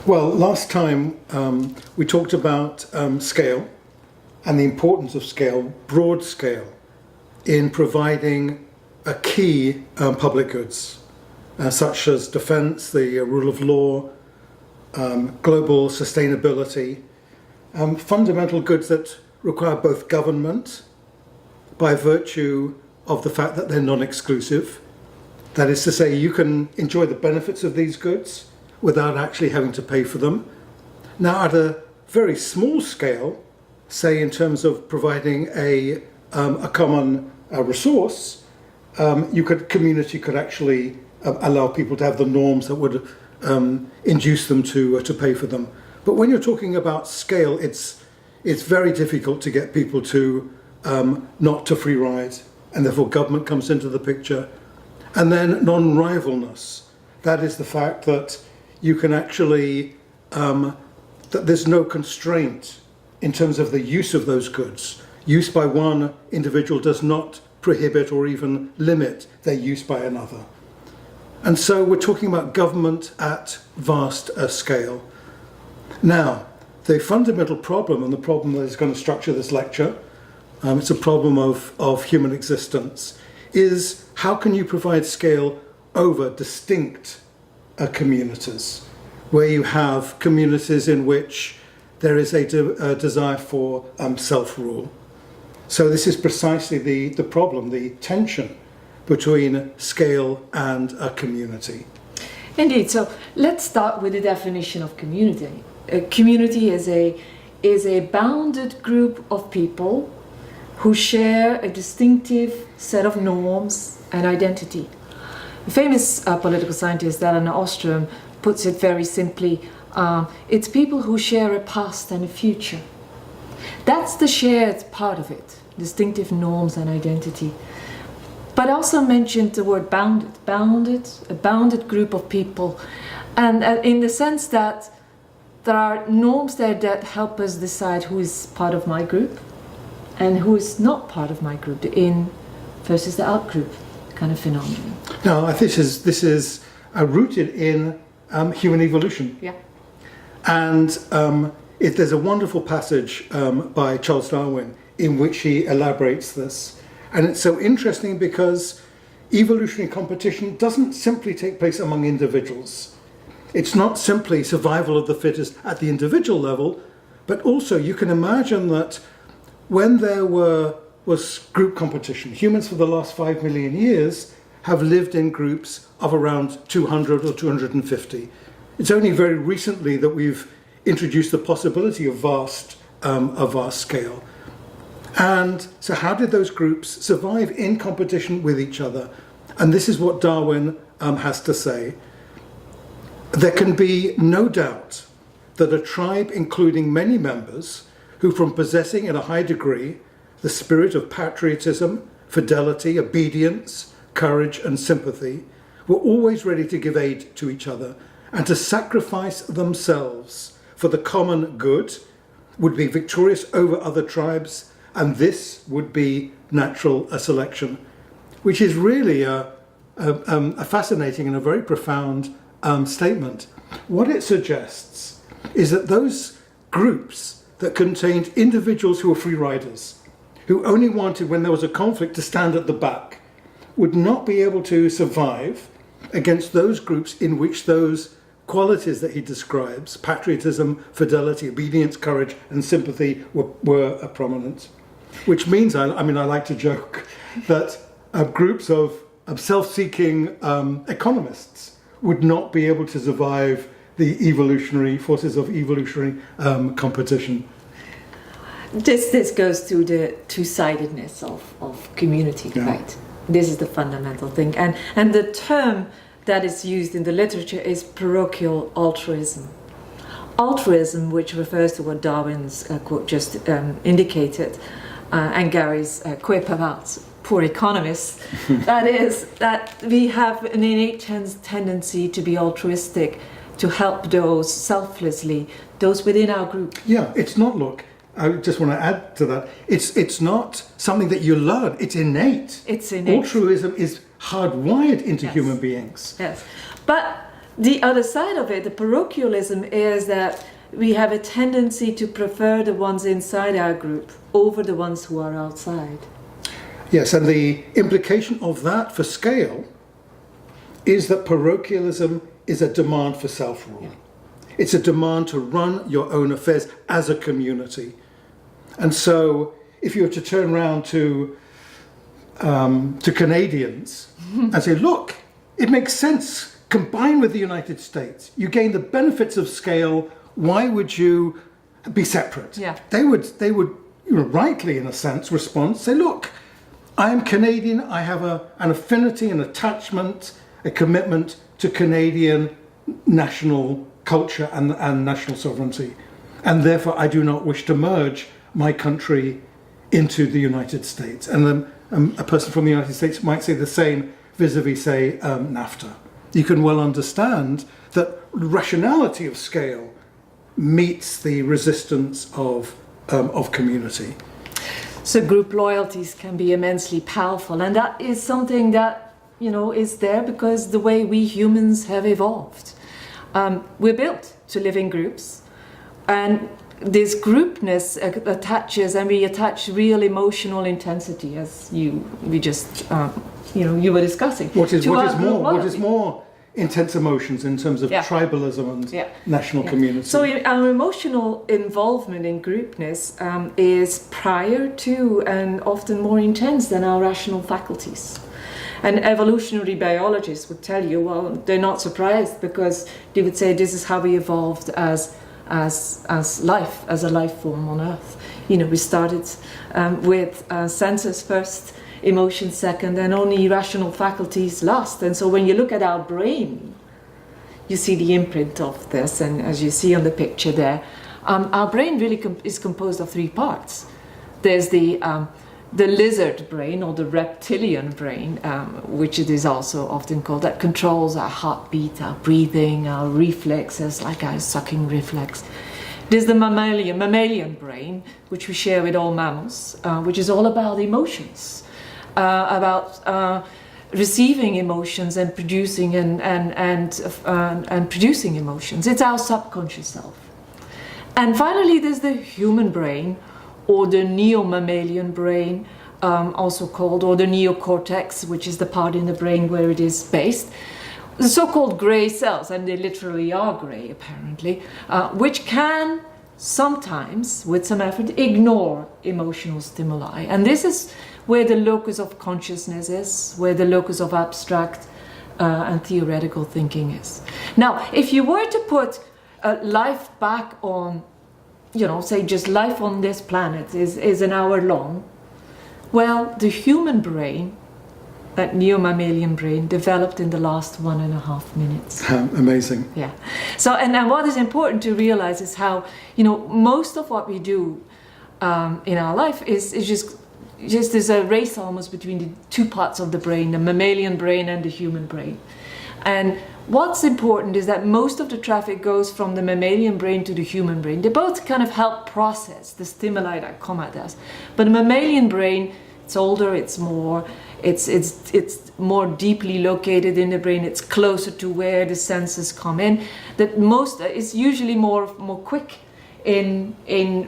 Well, last time we talked about scale and the importance of scale, broad scale, in providing a key public goods, such as defence, the rule of law, global sustainability, fundamental goods that require both government by virtue of the fact that they're non-exclusive. That is to say, you can enjoy the benefits of these goods without actually having to pay for them. Now, at a very small scale, say in terms of providing a common resource, community could actually allow people to have the norms that would induce them to pay for them. But when you're talking about scale, it's very difficult to get people to not to free ride, and therefore government comes into the picture. And then non-rivalness. That is the fact that you can actually, that there's no constraint in terms of the use of those goods. Use by one individual does not prohibit or even limit their use by another. And so we're talking about government at vast scale. Now, the fundamental problem, and the problem that is going to structure this lecture, it's a problem of human existence, is how can you provide scale over distinct communities, where you have communities in which there is a desire for self-rule. So this is precisely the problem, the tension between scale and a community. Indeed. So let's start with the definition of community. A community is a bounded group of people who share a distinctive set of norms and identity. The famous political scientist Elinor Ostrom puts it very simply, it's people who share a past and a future. That's the shared part of it, distinctive norms and identity. But also mentioned the word bounded, a bounded group of people, and in the sense that there are norms there that help us decide who is part of my group and who is not part of my group, the in versus the out group kind of phenomenon. Now, this is rooted in human evolution. Yeah. And there's a wonderful passage by Charles Darwin in which he elaborates this. And it's so interesting because evolutionary competition doesn't simply take place among individuals. It's not simply survival of the fittest at the individual level, but also you can imagine that when there was group competition, humans for the last 5 million years have lived in groups of around 200 or 250. It's only very recently that we've introduced the possibility of vast scale. And so how did those groups survive in competition with each other? And this is what Darwin has to say. There can be no doubt that a tribe including many members who, from possessing in a high degree the spirit of patriotism, fidelity, obedience, courage and sympathy, were always ready to give aid to each other and to sacrifice themselves for the common good, would be victorious over other tribes, and this would be natural selection, which is really a fascinating and a very profound statement. What it suggests is that those groups that contained individuals who were free riders, who only wanted, when there was a conflict, to stand at the back, would not be able to survive against those groups in which those qualities that he describes, patriotism, fidelity, obedience, courage, and sympathy, were prominent. Which means, I like to joke, that groups of self-seeking economists would not be able to survive the evolutionary forces of evolutionary competition. This goes to the two-sidedness of community, yeah. Right? This is the fundamental thing. And the term that is used in the literature is parochial altruism. Altruism, which refers to what Darwin's quote just indicated, and Gary's quip about poor economists, that is, that we have an innate tendency to be altruistic, to help those selflessly, those within our group. Yeah, it's not, look, I just want to add to that, it's not something that you learn, it's innate. It's innate. Altruism is hardwired into Yes. human beings. Yes, but The other side of it, the parochialism, is that we have a tendency to prefer the ones inside our group over the ones who are outside. Yes, and the implication of that for scale is that parochialism is a demand for self-rule. Yeah. It's a demand to run your own affairs as a community. And so if you were to turn around to Canadians and say, look, it makes sense, combine with the United States, you gain the benefits of scale, why would you be separate? Yeah. They would rightly, in a sense, respond, say, look, I am Canadian, I have an affinity, an attachment, a commitment to Canadian national culture and national sovereignty. And therefore I do not wish to merge my country into the United States. And then a person from the United States might say the same vis-a-vis, say, NAFTA. You can well understand that rationality of scale meets the resistance of community. So group loyalties can be immensely powerful, and that is something that is there because the way we humans have evolved. We're built to live in groups, and this groupness attaches, and we attach real emotional intensity, as we just you were discussing. What is more intense emotions in terms of tribalism and national community? So our emotional involvement in groupness is prior to and often more intense than our rational faculties. And evolutionary biologists would tell you, well, they're not surprised because they would say this is how we evolved as life, as a life form on Earth. We started with senses first, emotions second, and only rational faculties last. And so when you look at our brain, you see the imprint of this. And as you see on the picture there, our brain really is composed of three parts. There's the lizard brain, or the reptilian brain, which it is also often called, that controls our heartbeat, our breathing, our reflexes, like our sucking reflex. There's the mammalian brain, which we share with all mammals, which is all about emotions, about receiving emotions and producing and producing emotions. It's our subconscious self. And finally, there's the human brain, or the neo-mammalian brain, also called, or the neocortex, which is the part in the brain where it is based. The so-called grey cells, and they literally are grey apparently, which can sometimes, with some effort, ignore emotional stimuli. And this is where the locus of consciousness is, where the locus of abstract and theoretical thinking is. Now, if you were to put life back on, say just life on this planet is an hour long, well, the human brain, that neo-mammalian brain, developed in the last 1.5 minutes. Amazing. Yeah. So, and what is important to realize is how, most of what we do in our life is just there's a race almost between the two parts of the brain, the mammalian brain and the human brain. And what's important is that most of the traffic goes from the mammalian brain to the human brain. They both kind of help process the stimuli that come at us. But the mammalian brain, it's older, it's more deeply located in the brain, it's closer to where the senses come in. That it's usually more quick in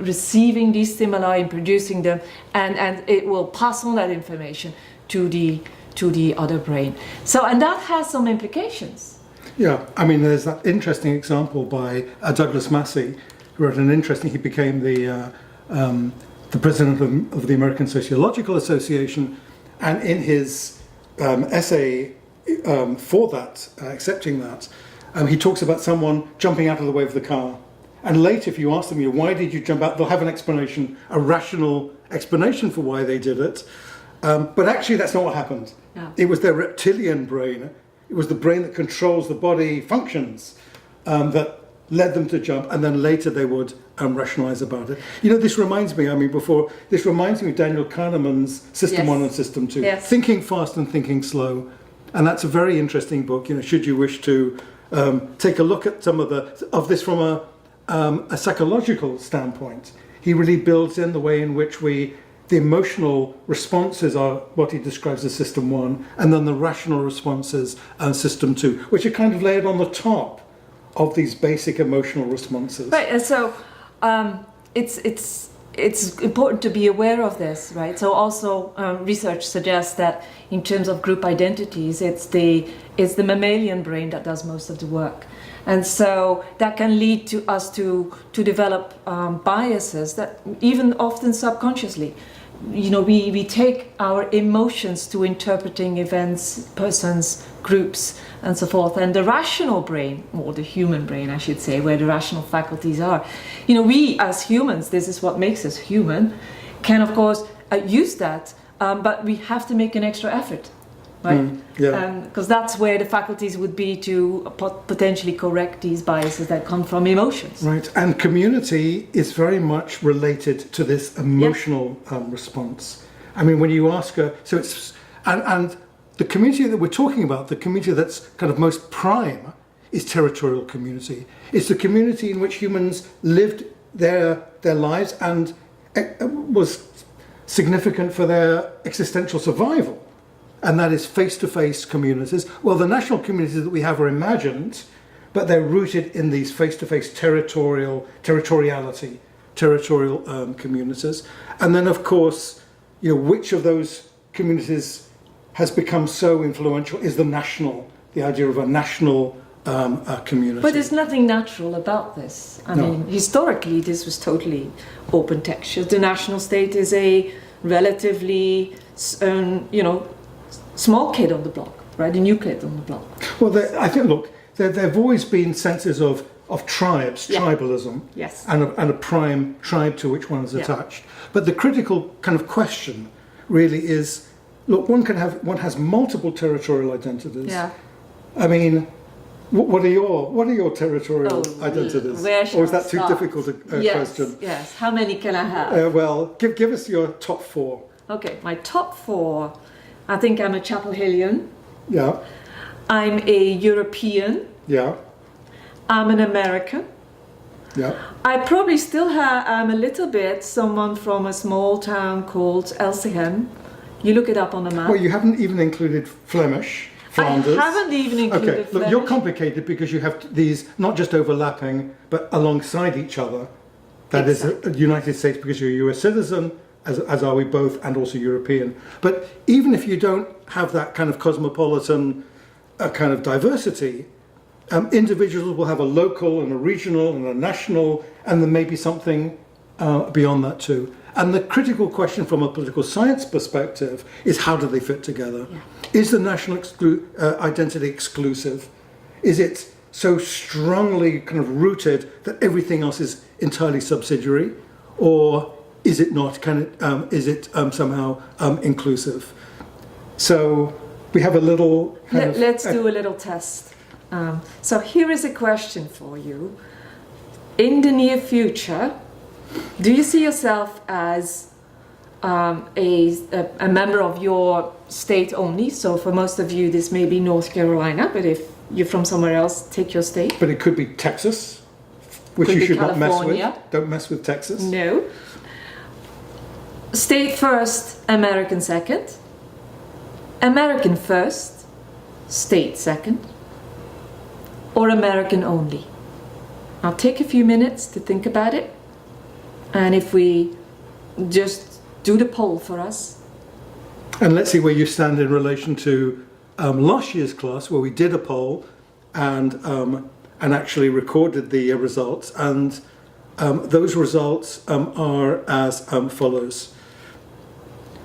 receiving these stimuli and producing them, and it will pass on that information to the other brain. So, and that has some implications. Yeah, I mean, there's that interesting example by Douglas Massey, who wrote he became the president of the American Sociological Association, and in his essay for that, accepting that, he talks about someone jumping out of the way of the car. And later, if you ask them, why did you jump out, they'll have an explanation, a rational explanation for why they did it. But actually, that's not what happened. Yeah. It was their reptilian brain. It was the brain that controls the body functions that led them to jump, and then later they would rationalize about it. This reminds me of Daniel Kahneman's System 1 and System 2. Yes. Thinking fast and thinking slow. And that's a very interesting book, should you wish to take a look at some of this from a psychological standpoint. He really builds in the way in which we the emotional responses are what he describes as system one, and then the rational responses are system two, which are kind of layered on the top of these basic emotional responses. Right, and so it's important to be aware of this, right? So also research suggests that in terms of group identities, it's the mammalian brain that does most of the work. And so that can lead to us to develop biases that even often subconsciously, we take our emotions to interpreting events, persons, groups, and so forth. And the rational brain, or the human brain, I should say, where the rational faculties are, we as humans, this is what makes us human, can of course use that, but we have to make an extra effort. Right? Because that's where the faculties would be to potentially correct these biases that come from emotions. Right, and community is very much related to this emotional response. I mean, when you ask her, so it's, and the community that we're talking about, the community that's kind of most prime, is territorial community. It's the community in which humans lived their lives and was significant for their existential survival. And that is face-to-face communities. Well, the national communities that we have are imagined, but they're rooted in these face-to-face territorial communities. And then, of course, which of those communities has become so influential is the idea of a national community. But there's nothing natural about this. I mean, historically, this was totally open texture. The national state is a relatively, small kid on the block, right? A new kid on the block. Well, I think, look, there have always been senses of tribes, tribalism, yes, and a prime tribe to which one is attached. But the critical kind of question really is, look, one has multiple territorial identities. Yeah. I mean, what are your territorial identities? Or is that too difficult a question? Yes. How many can I have? Well, give us your top four. Okay, my top four. I think I'm a Chapel Hillian. Yeah. I'm a European. Yeah. I'm an American. Yeah. I probably still I'm a little bit someone from a small town called Elsingham. You look it up on the map. Well, you haven't even included Flemish, Flanders. I haven't even included Flemish. Look, you're complicated because you have these not just overlapping, but alongside each other. That is the United States because you're a US citizen, as are we both, and also European. But even if you don't have that kind of cosmopolitan kind of diversity, individuals will have a local and a regional and a national, and then maybe something beyond that too. And the critical question from a political science perspective is, how do they fit together? Yeah. Is the national identity exclusive? Is it so strongly kind of rooted that everything else is entirely subsidiary? Or is it not? Is it somehow inclusive? So we have a little. Let's do a little test. So here is a question for you. In the near future, do you see yourself as a member of your state only? So for most of you, this may be North Carolina, but if you're from somewhere else, take your state. But it could be Texas, which you should not mess with. Don't mess with Texas. No. State first, American second. American first, state second. Or American only. I'll take a few minutes to think about it. And if we just do the poll for us. And let's see where you stand in relation to last year's class, where we did a poll and actually recorded the results. And those results are as follows.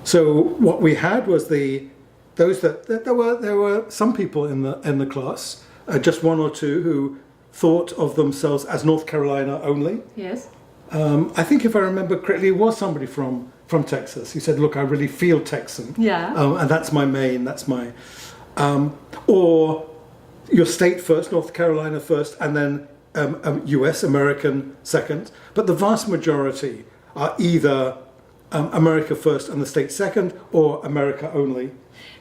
So what we had was there were some people in the class, just one or two, who thought of themselves as North Carolina only. Yes. I think if I remember correctly, it was somebody from Texas who said, "Look, I really feel Texan." Yeah. And that's my main. That's my. Or your state first, North Carolina first, and then U.S. American second. But the vast majority are either America first and the state second, or America only.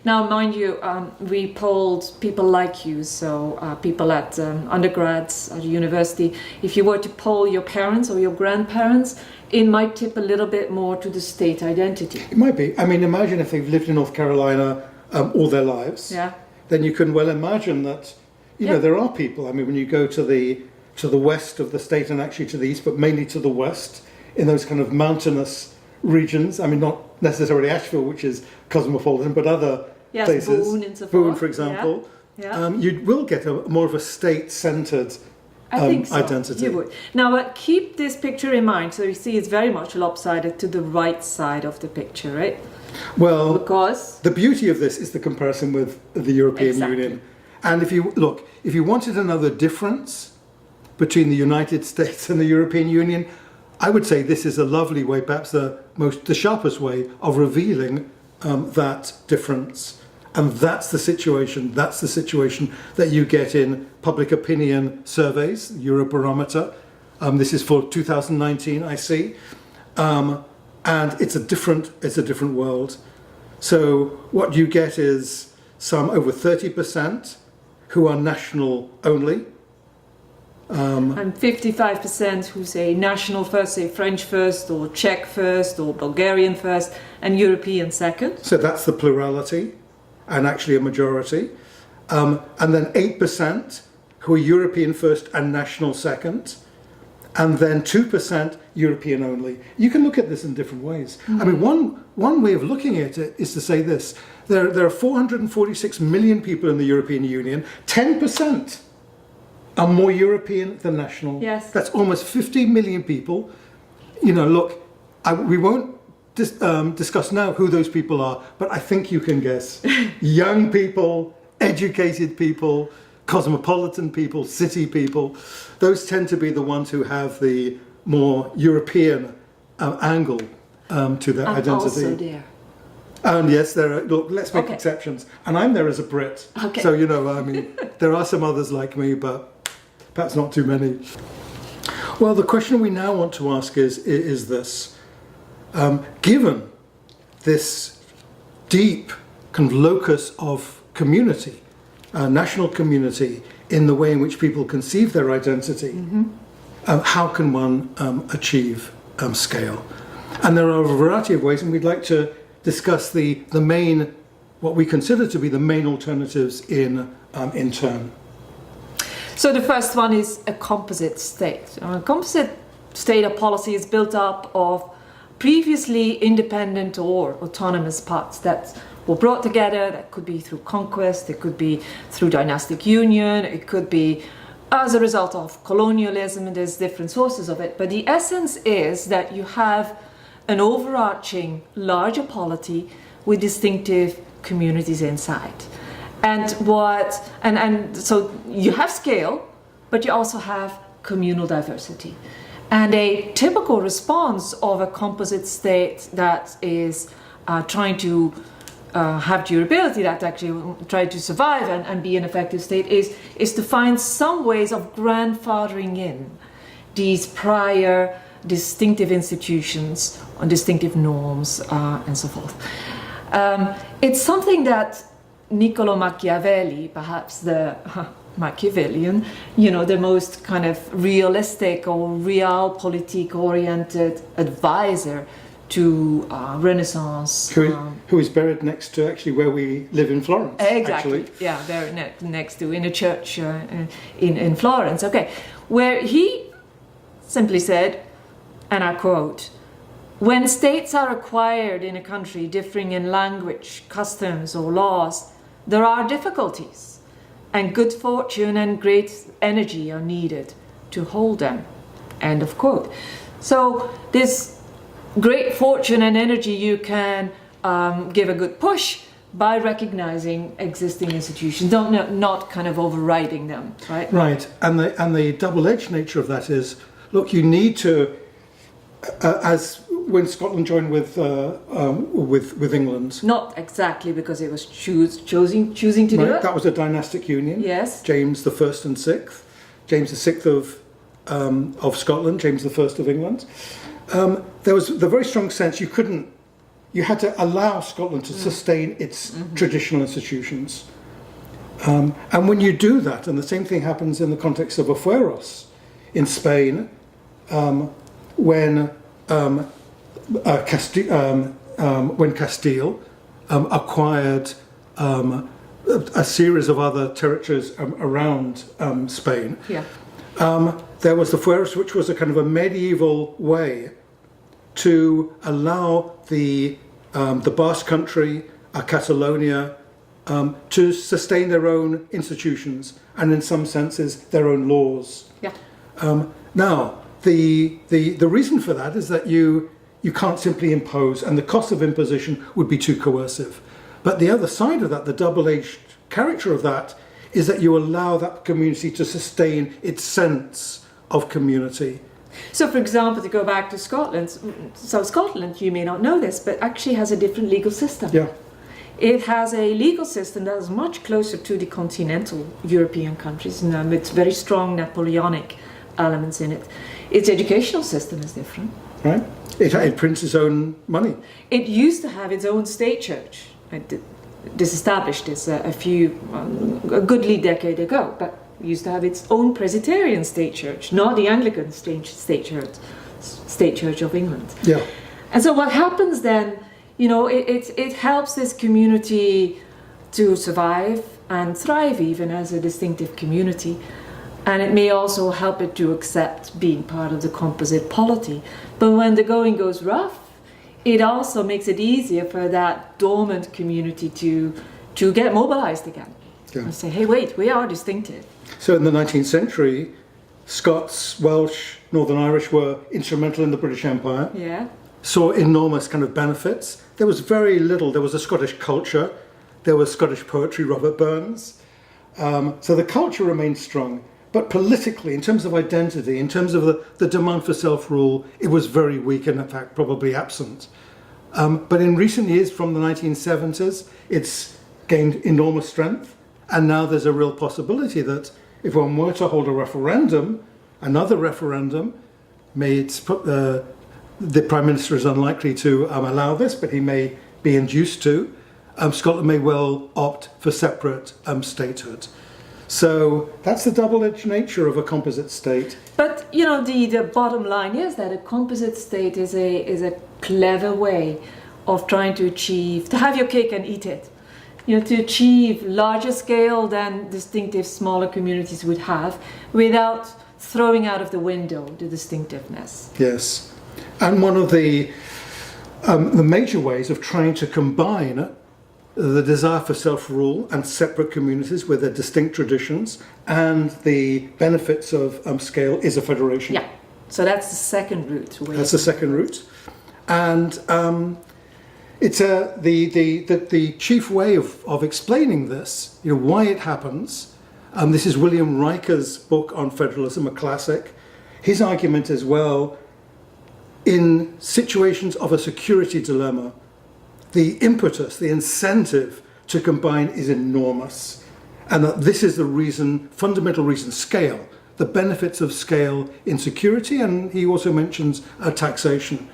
Now, mind you, we polled people like you, so people at undergrads at university. If you were to poll your parents or your grandparents, it might tip a little bit more to the state identity. It might be. I mean, imagine if they've lived in North Carolina all their lives. Yeah. Then you can well imagine that, you know, there are people. I mean, when you go to the west of the state and actually to the east, but mainly to the west, in those kind of mountainous regions. I mean, not necessarily Asheville, which is cosmopolitan, but other places. Boone and so forth. Boone, for example. Yeah. You will get more of a state-centered I think so. identity. You would. Now, keep this picture in mind. So you see, it's very much lopsided to the right side of the picture, right? Well, because the beauty of this is the comparison with the European Union. And if you wanted another difference between the United States and the European Union, I would say this is a lovely way, perhaps the sharpest way of revealing that difference. And that's the situation that you get in public opinion surveys, Eurobarometer. This is for 2019, I see. And it's a different world. So what you get is some over 30% who are national only. And 55% who say national first, say French first, or Czech first, or Bulgarian first, and European second. So that's the plurality, and actually a majority. And then 8% who are European first and national second. And then 2% European only. You can look at this in different ways. I mean, one way of looking at it is to say this. There are 446 million people in the European Union. 10% are more European than national. Yes. That's almost 50 million people. You know, look, we won't discuss now who those people are, but I think you can guess. Young people, educated people, cosmopolitan people, city people, those tend to be the ones who have the more European angle to their identity. Also there. And yes, there are. Look, let's make exceptions. And I'm there as a Brit, so you know, I mean, there are some others like me, but perhaps not too many. Well, the question we now want to ask is this: given this deep kind of locus of community, national community, in the way in which people conceive their identity, how can one achieve scale? And there are a variety of ways, and we'd like to discuss the main, what we consider to be the main alternatives in turn. So the first one is a composite state. A composite state of policy is built up of previously independent or autonomous parts that were brought together. That could be through conquest, it could be through dynastic union, it could be as a result of colonialism, and there's different sources of it. But the essence is that you have an overarching larger polity with distinctive communities inside. And so you have scale, but you also have communal diversity. And a typical response of a composite state that is trying to have durability, that actually try to survive and be an effective state, is to find some ways of grandfathering in these prior distinctive institutions on distinctive norms and so forth. It's something that Niccolo Machiavelli, perhaps the Machiavellian, you know, the most kind of realistic or realpolitik oriented advisor to Renaissance. Who is buried next to actually where we live in Florence. Exactly, actually. yeah, very next to, in a church in Florence. Okay, where he simply said, and I quote, "When states are acquired in a country differing in language, customs or laws, there are difficulties, and good fortune and great energy are needed to hold them." End of quote. So this great fortune and energy you can give a good push by recognizing existing institutions, not kind of overriding them, right? Right, and the double-edged nature of that is, look, you need to, as when Scotland joined with England. Not exactly, because it was choosing to do it. That was a dynastic union. Yes. James the First and Sixth, James the Sixth of Scotland, James the First of England. There was the very strong sense you couldn't you had to allow Scotland to sustain its traditional institutions. And when you do that, and the same thing happens in the context of a fueros in Spain, when Castile acquired a series of other territories around Spain, there was the fueros, which was a kind of a medieval way to allow the Basque Country, Catalonia, to sustain their own institutions and, in some senses, their own laws. Now, the reason for that is that you can't simply impose, and the cost of imposition would be too coercive. But the other side of that, the double-edged character of that, is that you allow that community to sustain its sense of community. So, for example, to go back to Scotland, so Scotland, you may not know this, but actually has a different legal system. It has a legal system that is much closer to the continental European countries, and it's very strong Napoleonic elements in it. Its educational system is different. Right? It prints its own money. It used to have its own state church. It disestablished this a goodly decade ago, but it used to have its own Presbyterian state church, not the Anglican state church of England. And so what happens then, it helps this community to survive and thrive even as a distinctive community. And it may also help it to accept being part of the composite polity. But when the going goes rough, it also makes it easier for that dormant community to get mobilized again. And say, hey, wait, we are distinctive. So in the 19th century, Scots, Welsh, Northern Irish were instrumental in the British Empire. Saw enormous kind of benefits. There was very little. There was a Scottish culture. There was Scottish poetry, Robert Burns. So the culture remained strong. But politically, in terms of identity, in terms of the demand for self-rule, it was very weak and, in fact, probably absent. But in recent years, from the 1970s, it's gained enormous strength. And now there's a real possibility that if one were to hold a referendum, another referendum, the Prime Minister is unlikely to allow this, but he may be induced to, Scotland may well opt for separate statehood. So that's the double-edged nature of a composite state. But the bottom line is that a composite state is a clever way of trying to have your cake and eat it. To achieve larger scale than distinctive smaller communities would have, without throwing out of the window the distinctiveness. Yes, and one of the major ways of trying to combine the desire for self-rule and separate communities with their distinct traditions and the benefits of scale is a federation. So that's the second route. That's the second route. And it's the chief way of explaining this, why it happens. This is William Riker's book on federalism, a classic. His argument is, well, in situations of a security dilemma, the impetus, the incentive to combine is enormous. And that this is the reason, fundamental reason, scale, the benefits of scale in security, and he also mentions taxation,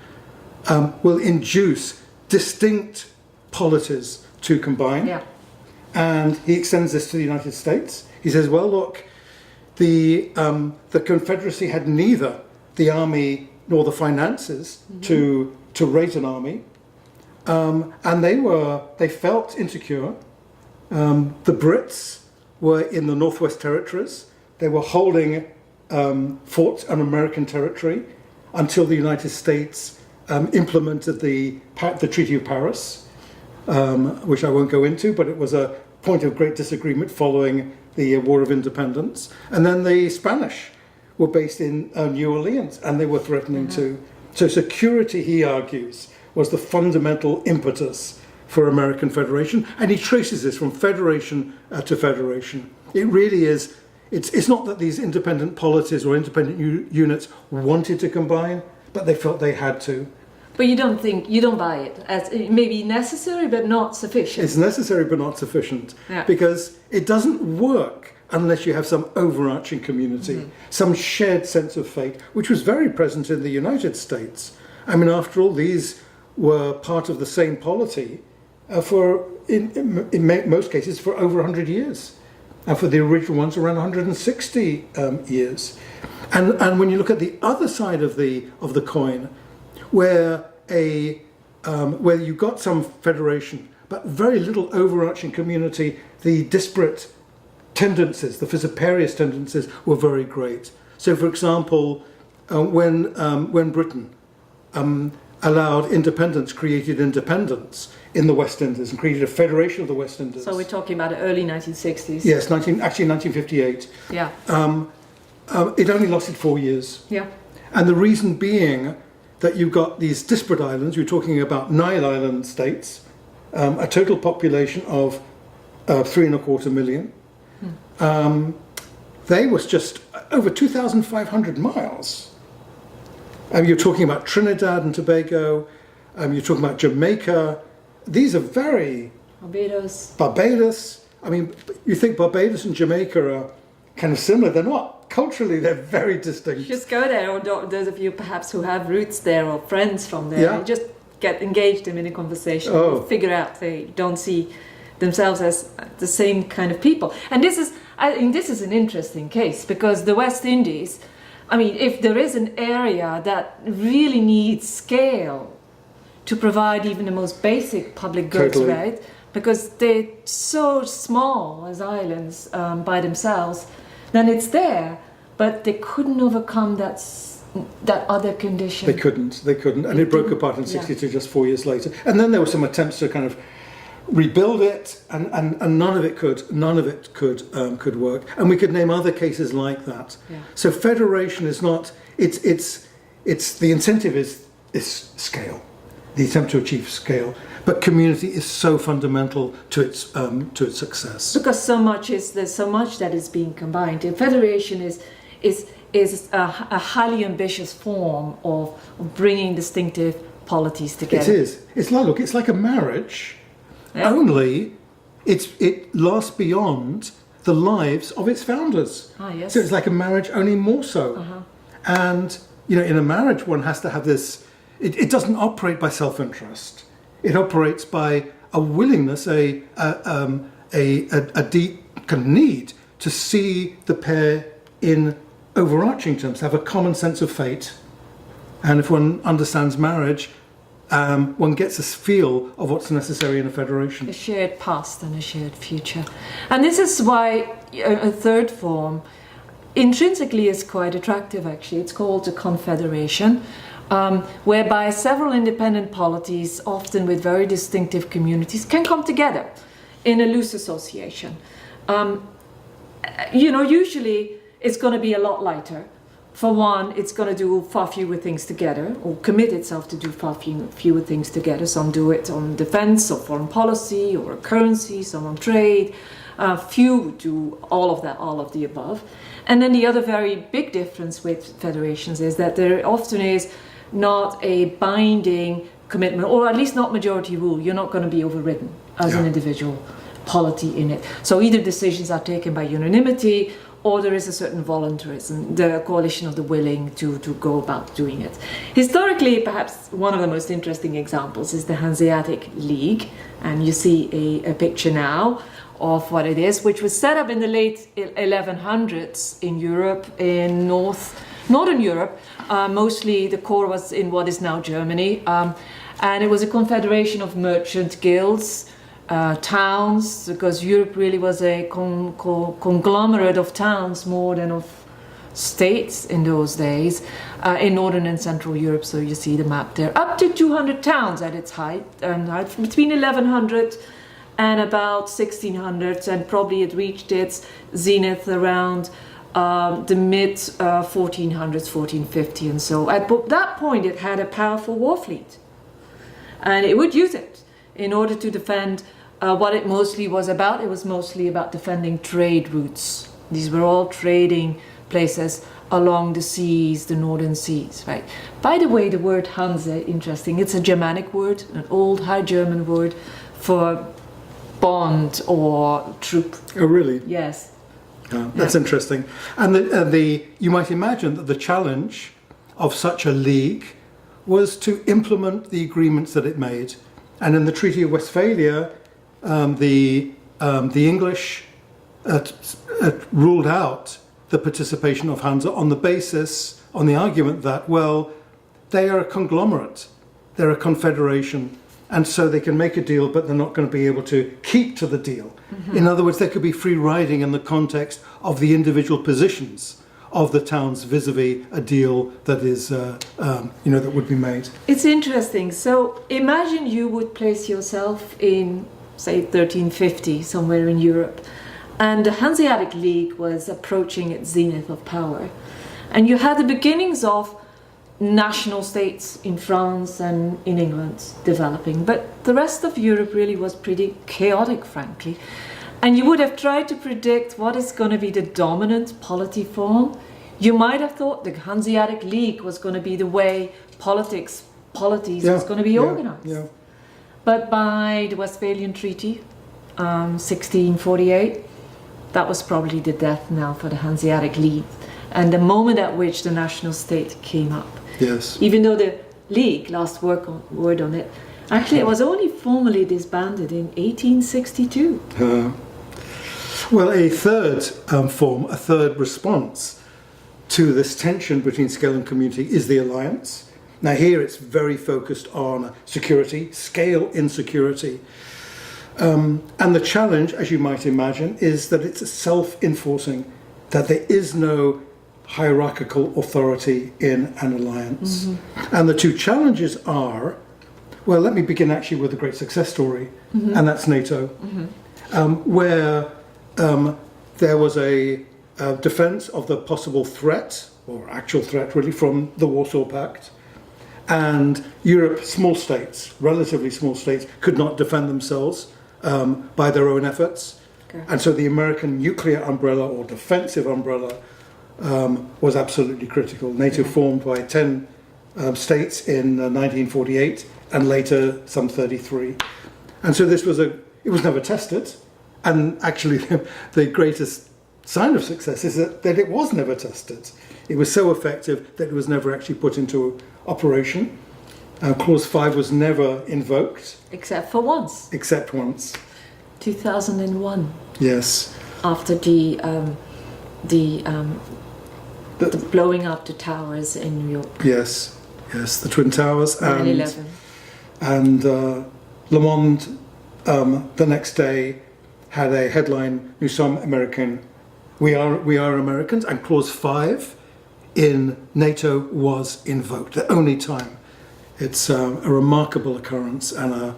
will induce distinct polities to combine. And he extends this to the United States. He says, well, look, the Confederacy had neither the army nor the finances to raise an army. And they felt insecure. The Brits were in the Northwest Territories. They were holding forts on American territory until the United States implemented the Treaty of Paris, which I won't go into, but it was a point of great disagreement following the War of Independence. And then the Spanish were based in New Orleans, and they were threatening too. So security, he argues, was the fundamental impetus for American federation, and he traces this from federation to federation. It really is, it's not that these independent polities or independent units wanted to combine, but they felt they had to. But you don't buy it as it may be necessary but not sufficient. It's necessary but not sufficient, because it doesn't work unless you have some overarching community, some shared sense of fate, which was very present in the United States. I mean, after all, these were part of the same polity in most cases for over 100 years, and for the original ones around 160 years. And when you look at the other side of the coin, where you got some federation but very little overarching community, the disparate tendencies, the fissiparous tendencies, were very great. So, for example, when Britain allowed independence, created independence in the West Indies and created a federation of the West Indies. So we're talking about the early 1960s. Yes, actually 1958. Yeah. It only lasted 4 years. Yeah. And the reason being that you've got these disparate islands. You're talking about 9 island states, a total population of 3.25 million. They was just over 2,500 miles. You're talking about Trinidad and Tobago. You're talking about Jamaica. These are very... Barbados. I mean, you think Barbados and Jamaica are kind of similar. They're not. Culturally, they're very distinct. Just go there, or those of you perhaps who have roots there or friends from there, Yeah. just get engaged in a conversation. Oh. Figure out they don't see themselves as the same kind of people. And this is, I think this is an interesting case, because the West Indies, I mean, if there is an area that really needs scale to provide even the most basic public goods, Totally. right? Because they're so small as islands by themselves, then it's there. But they couldn't overcome that other condition. They couldn't. And it broke apart in 62 just 4 years later. And then there were some attempts to kind of rebuild it, and none of it could work. And we could name other cases like that. Yeah. So federation is not, it's the incentive is scale, the attempt to achieve scale. But community is so fundamental to its success. Because there's so much that is being combined. And federation is a highly ambitious form of bringing distinctive polities together. It is. It's like a marriage. Yeah. Only it lasts beyond the lives of its founders. Ah, yes. So it's like a marriage, only more so. Uh-huh. And in a marriage, one has to have this. It doesn't operate by self-interest. It operates by a willingness, a deep kind of need to see the pair in overarching terms, have a common sense of fate. And if one understands marriage, one gets a feel of what's necessary in a federation. A shared past and a shared future. And this is why a third form intrinsically is quite attractive, actually. It's called a confederation, whereby several independent polities, often with very distinctive communities, can come together in a loose association. Usually it's going to be a lot lighter. For one, it's going to do far fewer things together, or commit itself to do far fewer things together. Some do it on defense or foreign policy or currency, some on trade. Few do all of the above. And then the other very big difference with federations is that there often is not a binding commitment, or at least not majority rule. You're not going to be overridden as an individual polity in it. So either decisions are taken by unanimity, or there is a certain voluntarism, the coalition of the willing to go about doing it. Historically, perhaps one of the most interesting examples is the Hanseatic League, and you see a picture now of what it is, which was set up in the late 1100s in Europe, in northern Europe. Mostly the core was in what is now Germany, and it was a confederation of merchant guilds, towns, because Europe really was a conglomerate of towns more than of states in those days, in northern and central Europe. So you see the map there, up to 200 towns at its height, between 1100 and about 1600, and probably it reached its zenith around the mid 1400s, 1450, and so at that point it had a powerful war fleet, and it would use it in order to defend what it mostly was about. It was mostly about defending trade routes. These were all trading places along the seas, the northern seas, right? By the way, the word Hanse, interesting, it's a Germanic word, an old High German word for bond or troop. Oh, really? Yes. That's interesting. And you might imagine that the challenge of such a league was to implement the agreements that it made. And in the Treaty of Westphalia, the English ruled out the participation of Hansa on the argument that, well, they are a conglomerate, they're a confederation, and so they can make a deal, but they're not going to be able to keep to the deal. Mm-hmm. In other words, there could be free riding in the context of the individual positions of the towns vis-a-vis a deal that is, that would be made. It's interesting. So imagine you would place yourself in, say, 1350, somewhere in Europe, and the Hanseatic League was approaching its zenith of power. And you had the beginnings of national states in France and in England developing, but the rest of Europe really was pretty chaotic, frankly. And you would have tried to predict what is going to be the dominant polity form. You might have thought the Hanseatic League was going to be the way polities was going to be organized. Yeah. But by the Westphalian Treaty, 1648, that was probably the death knell for the Hanseatic League, and the moment at which the national state came up. Yes. Even though the League, last word on it, actually it was only formally disbanded in 1862. Well, a third a third response to this tension between scale and community is the alliance. Now here it's very focused on security, scale insecurity. And the challenge, as you might imagine, is that it's self-enforcing, that there is no hierarchical authority in an alliance. Mm-hmm. And the two challenges are, well, let me begin actually with a great success story, mm-hmm. and that's NATO, mm-hmm. Where there was a defense of the possible threat, or actual threat really, from the Warsaw Pact, and Europe, small states, relatively small states, could not defend themselves by their own efforts. Okay. And so the American nuclear umbrella or defensive umbrella was absolutely critical. NATO formed by 10 states in 1948 and later some 33. And so it was never tested. And actually the greatest sign of success is that it was never tested. It was so effective that it was never actually put into operation. Clause 5 was never invoked. Except once. 2001. Yes. After the blowing up the towers in New York. Yes, the Twin Towers. 9/11. And Le Monde the next day had a headline, Nous sommes Americains, we are Americans, and Clause 5 in NATO was invoked, the only time. It's a remarkable occurrence and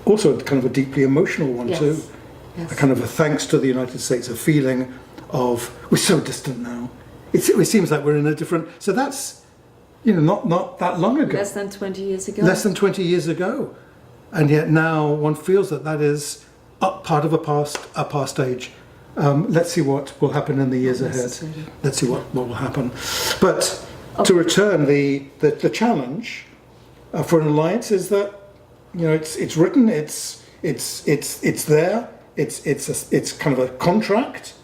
also kind of a deeply emotional one. Yes. Too. Yes. A kind of a thanks to the United States, a feeling of we're so distant now. It seems like we're in a different. So that's not that long ago. Less than 20 years ago. Less than 20 years ago, and yet now one feels that is part of a past age. Let's see what will happen in the years ahead. Let's see what will happen. But to return, the challenge for an alliance is that it's written, it's there, it's kind of a contract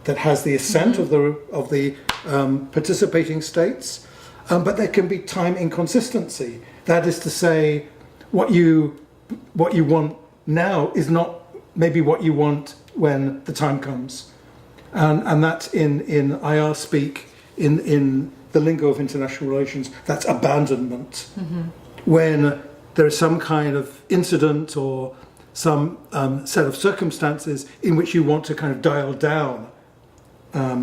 that has the assent mm-hmm. of the participating states, but there can be time inconsistency. That is to say, what you want now is not maybe what you want when the time comes, and that's in IR speak, in the lingo of international relations, that's abandonment. Mm-hmm. When there is some kind of incident or some set of circumstances in which you want to kind of dial down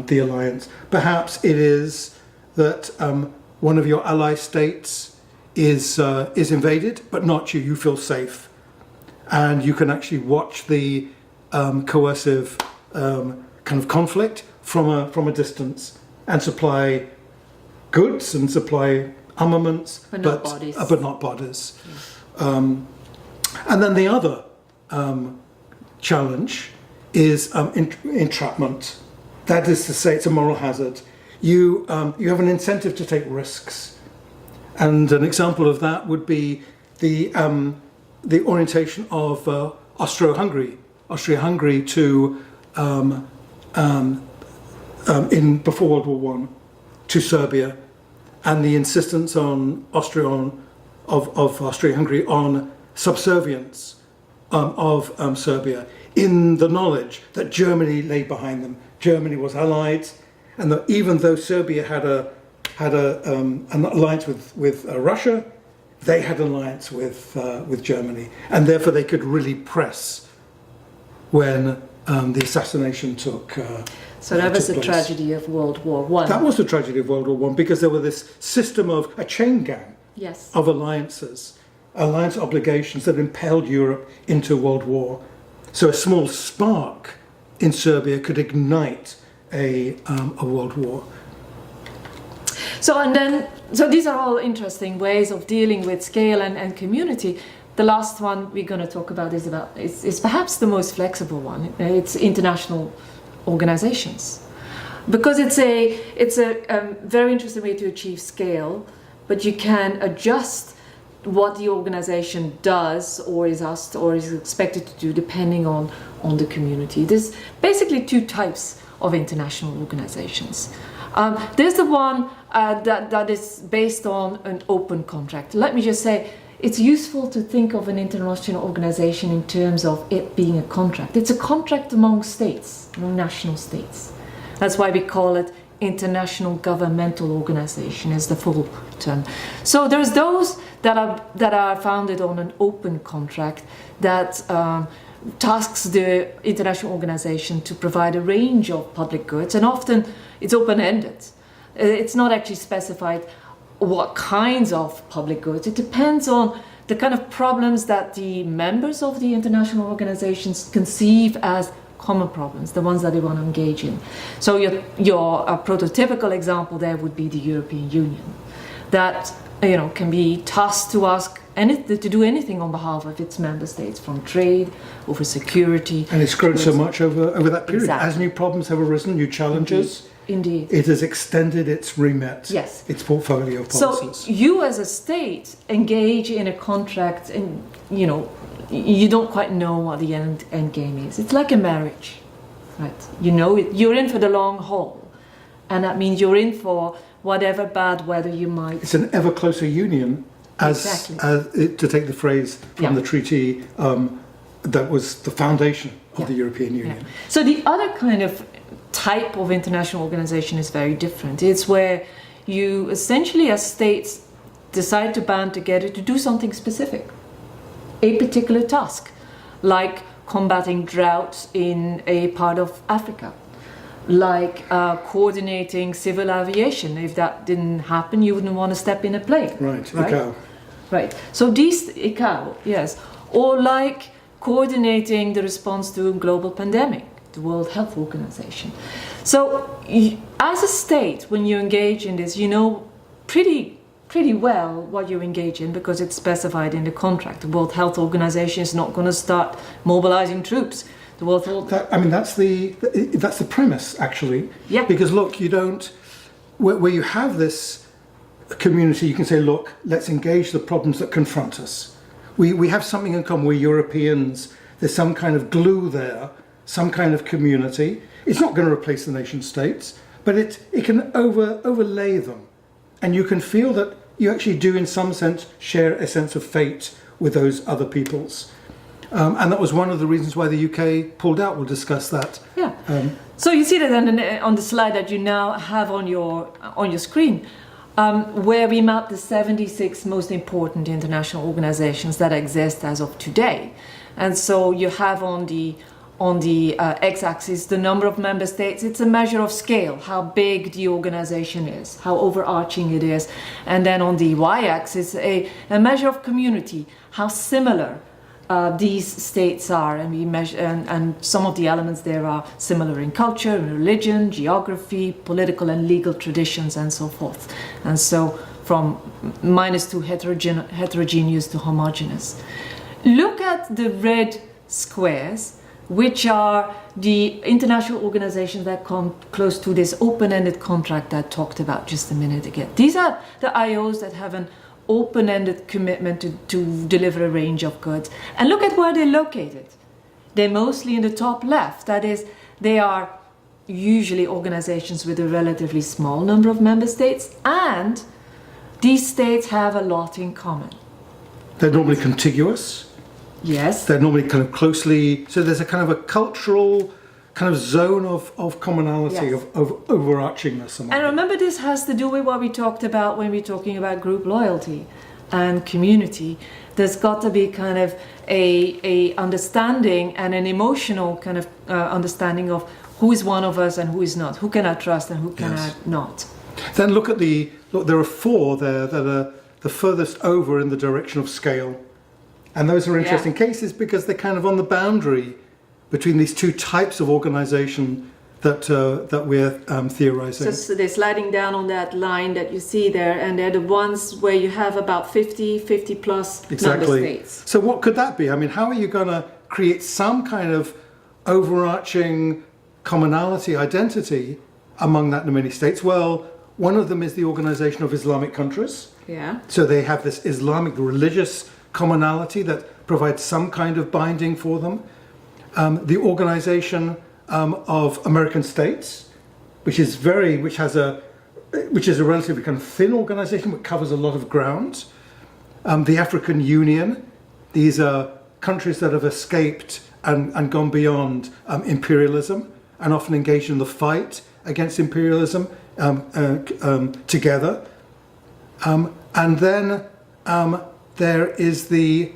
the alliance. Perhaps it is that one of your ally states is invaded, but not you. You feel safe, and you can actually watch the coercive kind of conflict from a distance and supply goods and supply armaments, but not bodies. Yes. And then the other challenge is entrapment. That is to say, it's a moral hazard. You have an incentive to take risks, and an example of that would be the orientation of Austria-Hungary to before World War I to Serbia, and the insistence on of Austria-Hungary on subservience of Serbia, in the knowledge that Germany lay behind them. Germany was allied, and that even though Serbia had an alliance with Russia, they had an alliance with Germany, and therefore they could really press when the assassination took. So that was the place. tragedy of World War One. That was the tragedy of World War One, because there was this system of a chain gang Yes. of alliance obligations that impelled Europe into World War. So a small spark in Serbia could ignite a world war. So these are all interesting ways of dealing with scale and community. The last one we're going to talk about is perhaps the most flexible one. It's international organizations, because it's a very interesting way to achieve scale, but you can adjust what the organization does or is asked or is expected to do depending on the community. There's basically two types of international organizations. There's the one that is based on an open contract. Let me just say, it's useful to think of an international organization in terms of it being a contract. It's a contract among states, among national states. That's why we call it international governmental organization, is the full term. So there's those that are founded on an open contract that tasks the international organization to provide a range of public goods, and often it's open-ended. It's not actually specified what kinds of public goods. It depends on the kind of problems that the members of the international organizations conceive as common problems, the ones that they want to engage in. So your prototypical example there would be the European Union, that can be tasked to do anything on behalf of its member states, from trade over security. And it's grown so much over that period. Exactly. As new problems have arisen, new challenges. Indeed. It has extended its remit, yes, its portfolio of policies. So you as a state engage in a contract, and you don't quite know what the end game is. It's like a marriage, right? You're in for the long haul, and that means you're in for whatever bad weather you might. It's an ever closer union, Exactly. To take the phrase from the treaty that was the foundation of the European Union. Yeah. So the other kind of type of international organization is very different. It's where you essentially, as states, decide to band together to do something specific, a particular task, like combating droughts in a part of Africa, like coordinating civil aviation. If that didn't happen, you wouldn't want to step in a plane. Right. ICAO. Right. So these ICAO, yes, or like coordinating the response to a global pandemic, the World Health Organization. So as a state, when you engage in this, you know pretty well what you engage in, because it's specified in the contract. The World Health Organization is not going to start mobilizing troops. The World Health... that's the premise, actually. Yeah. Because look, you don't... Where you have this community, you can say, look, let's engage the problems that confront us. We have something in common. We're Europeans. There's some kind of glue there, some kind of community. It's not going to replace the nation states, but it can overlay them. And you can feel that you actually do, in some sense, share a sense of fate with those other peoples. And that was one of the reasons why the UK pulled out. We'll discuss that. Yeah. So you see that on the slide that you now have on your screen, where we map the 76 most important international organizations that exist as of today. And so you have on the x-axis the number of member states. It's a measure of scale, how big the organization is, how overarching it is. And then on the y-axis, a measure of community, how similar these states are, and we measure, and some of the elements there are similar in culture, religion, geography, political and legal traditions, and so forth. And so from minus to heterogeneous to homogeneous. Look at the red squares, which are the international organizations that come close to this open-ended contract that I talked about just a minute ago. These are the IOs that have an open-ended commitment to deliver a range of goods. And look at where they're located. They're mostly in the top left. That is, they are usually organizations with a relatively small number of member states, and these states have a lot in common. They're normally contiguous. Yes. They're normally kind of closely, so there's a kind of a cultural kind of zone of commonality, Yes. of overarchingness among And them. remember, this has to do with what we talked about when we're talking about group loyalty and community. There's got to be kind of a understanding and an emotional kind of understanding of who is one of us and who is not, who can I trust and who can Yes. I not. Then look, there are four there that are the furthest over in the direction of scale. And those are interesting cases because they're kind of on the boundary between these two types of organization that we're theorizing. So they're sliding down on that line that you see there, and they're the ones where you have about 50 plus member states. So what could that be? I mean, how are you going to create some kind of overarching commonality, identity among that many states? Well, one of them is the Organization of Islamic Countries. Yeah. So they have this Islamic religious commonality that provides some kind of binding for them. The Organization of American States, which is a relatively kind of thin organization but covers a lot of ground. The African Union, these are countries that have escaped and gone beyond imperialism and often engaged in the fight against imperialism together. And then there is the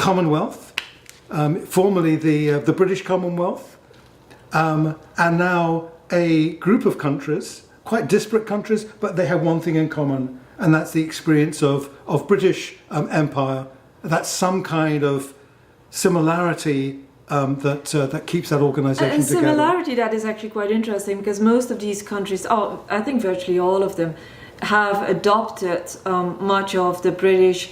Commonwealth, formerly the British Commonwealth, and now a group of countries, quite disparate countries, but they have one thing in common, and that's the experience of British Empire. That's some kind of similarity that keeps that organisation and together. similarity that is actually quite interesting because most of these countries, I think virtually all of them, have adopted much of the British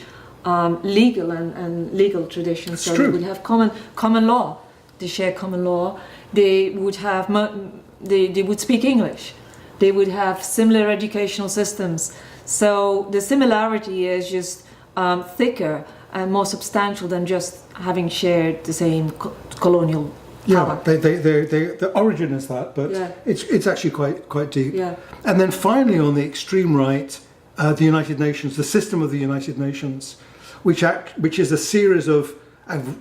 legal and legal traditions. So they would have common law. They share common law. They would have they would speak English. They would have similar educational systems. So the similarity is just thicker and more substantial than just having shared the same colonial power. Yeah, the origin is that, but it's actually quite deep. Yeah. And then finally, on the extreme right, the United Nations, the system of the United Nations, which is a series of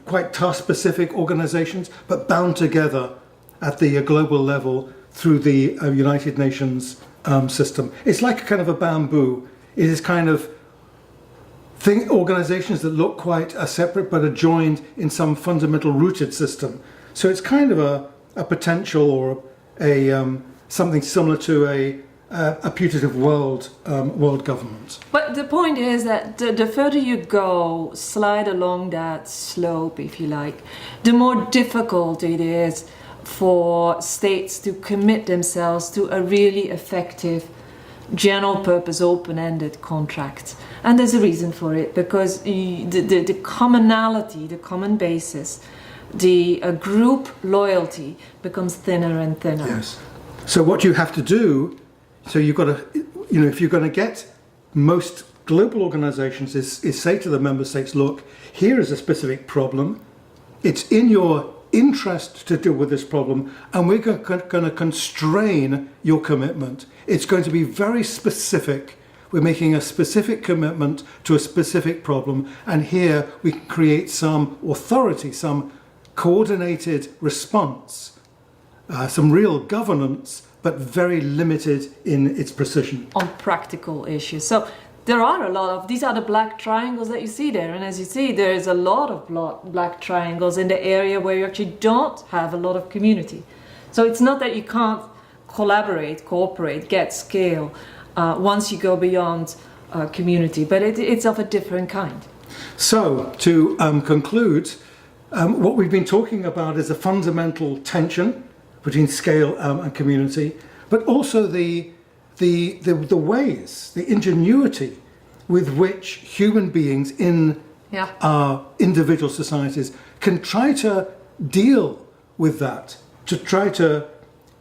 quite task-specific organizations, but bound together at the global level through the United Nations system. It's like a kind of a bamboo. It is kind of organizations that look quite separate, but are joined in some fundamental rooted system. So it's kind of a potential or something similar to a putative world government. But the point is that the further you go, slide along that slope, if you like, the more difficult it is for states to commit themselves to a really effective, general purpose, open-ended contract. And there's a reason for it, because the commonality, the common basis, the group loyalty becomes thinner and thinner. Yes. So what you have to do, so you've got to, if you're going to get most global organizations is say to the member states, look, here is a specific problem. It's in your interest to deal with this problem, and we're going to constrain your commitment. It's going to be very specific. We're making a specific commitment to a specific problem, and here we can create some authority, some coordinated response, some real governance, but very limited in its precision. On practical issues. So there are a lot of, these are the black triangles that you see there, and as you see, there is a lot of black triangles in the area where you actually don't have a lot of community. So it's not that you can't collaborate, cooperate, get scale once you go beyond community, but it's of a different kind. So to conclude, what we've been talking about is a fundamental tension between scale and community, but also the ways, the ingenuity with which human beings in our individual societies can try to deal with that, to try to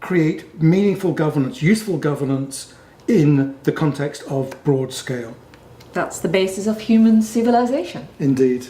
create meaningful governance, useful governance in the context of broad scale. That's the basis of human civilization. Indeed.